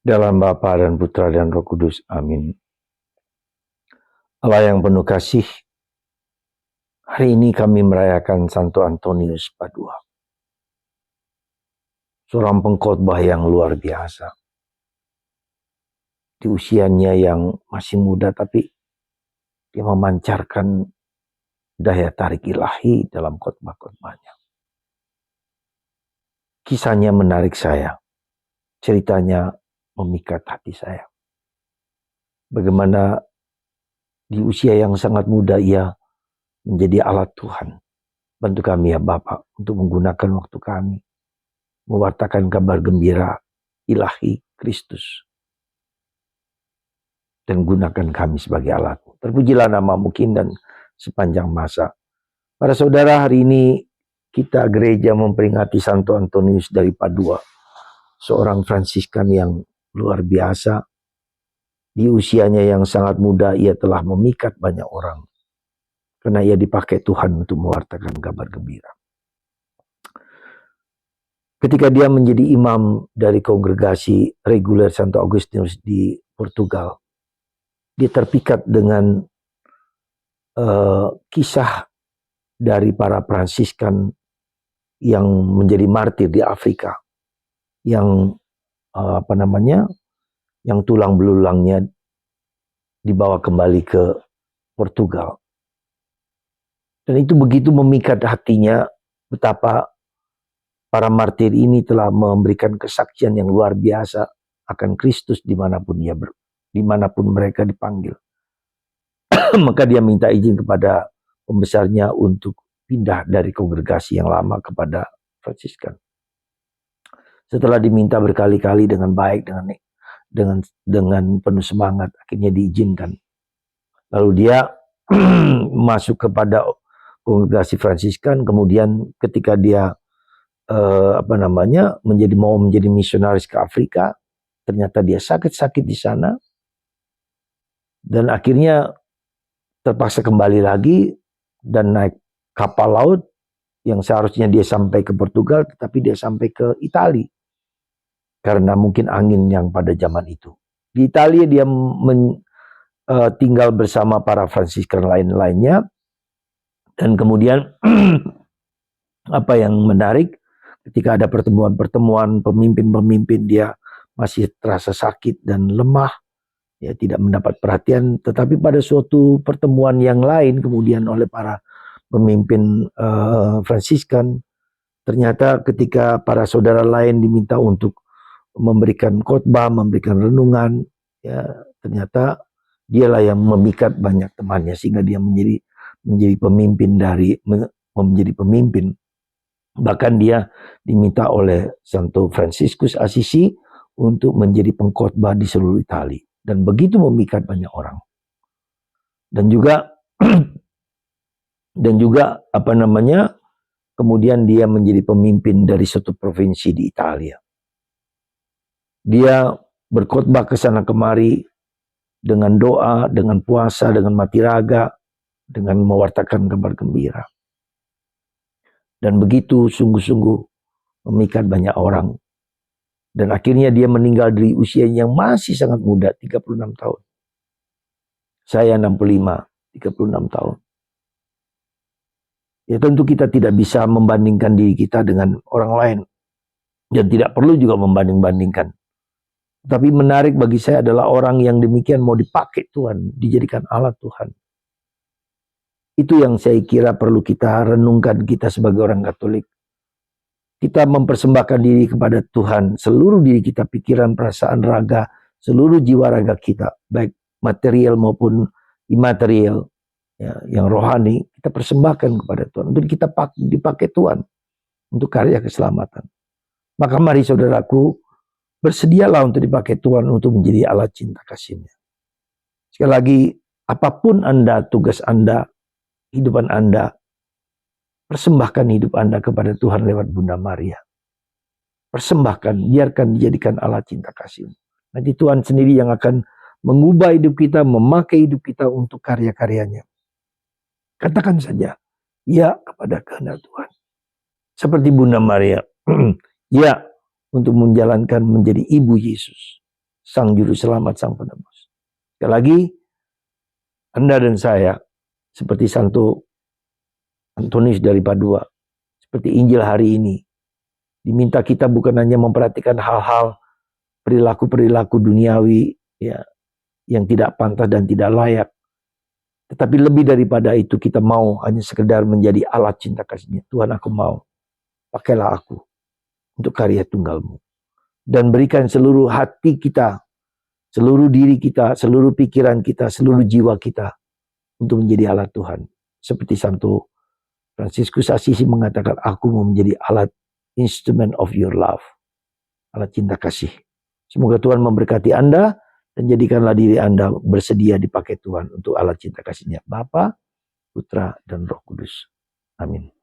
Dalam Bapa dan Putra dan Roh Kudus. Amin. Allah yang penuh kasih, hari ini kami merayakan Santo Antonius Padua. Seorang pengkhotbah yang luar biasa. Di usianya yang masih muda, tapi dia memancarkan daya tarik ilahi dalam khotbah-khotbahnya. Kisahnya menarik saya. Ceritanya memikat hati saya. Bagaimana di usia yang sangat muda ia menjadi alat Tuhan. Bantu kami ya Bapak untuk menggunakan waktu kami mewartakan kabar gembira ilahi Kristus. Dan gunakan kami sebagai alat. Terpujilah nama-Mu dan sepanjang masa. Para saudara, hari ini kita gereja memperingati Santo Antonius dari Padua. Seorang Fransiskan yang luar biasa. Di usianya yang sangat muda ia telah memikat banyak orang. Karena ia dipakai Tuhan untuk mewartakan kabar gembira. Ketika dia menjadi imam dari kongregasi reguler Santo Agustinus di Portugal, dia terpikat dengan kisah dari para Fransiskan yang menjadi martir di Afrika, yang yang tulang belulangnya dibawa kembali ke Portugal. Dan itu begitu memikat hatinya betapa para martir ini telah memberikan kesaksian yang luar biasa akan Kristus dimanapun mereka dipanggil. Maka dia minta izin kepada pembesarnya untuk pindah dari kongregasi yang lama kepada Fransiskan. Setelah diminta berkali-kali dengan baik, dengan penuh semangat, akhirnya diizinkan. Lalu dia masuk kepada kongregasi Fransiskan. Kemudian ketika dia menjadi misionaris ke Afrika, ternyata dia sakit-sakit di sana dan akhirnya terpaksa kembali lagi dan naik kapal laut yang seharusnya dia sampai ke Portugal, tetapi dia sampai ke Italia karena mungkin angin yang pada zaman itu. Di Italia dia tinggal bersama para Fransiskan lain-lainnya, dan kemudian apa yang menarik, ketika ada pertemuan pemimpin-pemimpin, dia masih terasa sakit dan lemah, ya tidak mendapat perhatian. Tetapi pada suatu pertemuan yang lain kemudian oleh para pemimpin Fransiskan, ternyata ketika para saudara lain diminta untuk memberikan khotbah, memberikan renungan, ya ternyata dialah yang memikat banyak temannya sehingga dia menjadi pemimpin. Bahkan dia diminta oleh Santo Fransiskus Assisi untuk menjadi pengkhotbah di seluruh Italia. Dan begitu memikat banyak orang. Dan juga kemudian dia menjadi pemimpin dari suatu provinsi di Italia. Dia berkhotbah ke sana kemari dengan doa, dengan puasa, dengan mati raga, dengan mewartakan kabar gembira. Dan begitu sungguh-sungguh memikat banyak orang. Dan akhirnya dia meninggal dari usia yang masih sangat muda, 36 tahun. Saya 65, 36 tahun. Ya tentu kita tidak bisa membandingkan diri kita dengan orang lain. Dan tidak perlu juga membanding-bandingkan. Tapi menarik bagi saya adalah orang yang demikian mau dipakai Tuhan, dijadikan alat Tuhan. Itu yang saya kira perlu kita renungkan, kita sebagai orang Katolik. Kita mempersembahkan diri kepada Tuhan, seluruh diri kita, pikiran, perasaan, raga, seluruh jiwa raga kita, baik material maupun imaterial, ya, yang rohani, kita persembahkan kepada Tuhan. Untuk kita dipakai Tuhan, untuk karya keselamatan. Maka mari saudaraku, bersedialah untuk dipakai Tuhan untuk menjadi alat cinta kasih-Nya. Sekali lagi, apapun Anda, tugas Anda, hidupan Anda, persembahkan hidup Anda kepada Tuhan lewat Bunda Maria. Persembahkan, biarkan dijadikan alat cinta kasih. Nanti Tuhan sendiri yang akan mengubah hidup kita, memakai hidup kita untuk karya-karyanya. Katakan saja, ya kepada kehendak Tuhan. Seperti Bunda Maria, ya untuk menjalankan menjadi ibu Yesus. Sang Juru Selamat, Sang Penebus. Sekali lagi, Anda dan saya, seperti Santo Antonius dari Padua, seperti Injil hari ini, diminta kita bukan hanya memperhatikan hal-hal perilaku-perilaku duniawi ya, yang tidak pantas dan tidak layak, tetapi lebih daripada itu kita mau hanya sekedar menjadi alat cinta kasih-Nya. Tuhan, aku mau, pakailah aku untuk karya tunggal-Mu. Dan berikan seluruh hati kita, seluruh diri kita, seluruh pikiran kita, seluruh jiwa kita untuk menjadi alat Tuhan. Seperti Santo Fransiskus Assisi mengatakan, aku mau menjadi alat, instrument of your love, alat cinta kasih. Semoga Tuhan memberkati Anda dan jadikanlah diri Anda bersedia dipakai Tuhan untuk alat cinta kasih-Nya, Bapa, Putra, dan Roh Kudus. Amin.